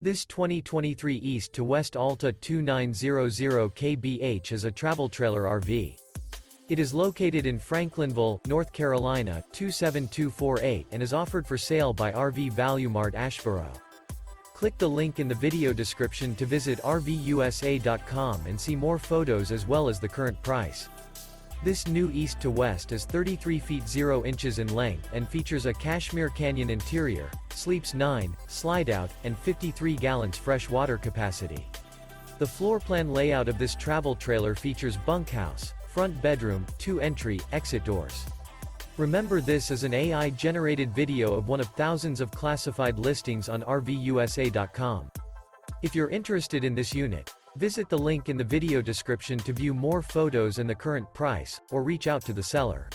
This 2023 East to West Alta 2900 kbh is a travel trailer RV. It is located in Franklinville, North Carolina 27248 and is offered for sale by RV Value Mart Asheboro. Click the link in the video description to visit RVUSA.com and see more photos as well as the current price. This new East to West is 33 feet 0 inches in length and features a Cashmere Canyon interior, sleeps 9, Slideout, and 53 gallons fresh water capacity. The floor plan layout of this travel trailer features bunkhouse, front bedroom, 2 entry, exit doors. Remember, this is an AI-generated video of one of thousands of classified listings on RVUSA.com. If you're interested in this unit, visit the link in the video description to view more photos and the current price, or reach out to the seller.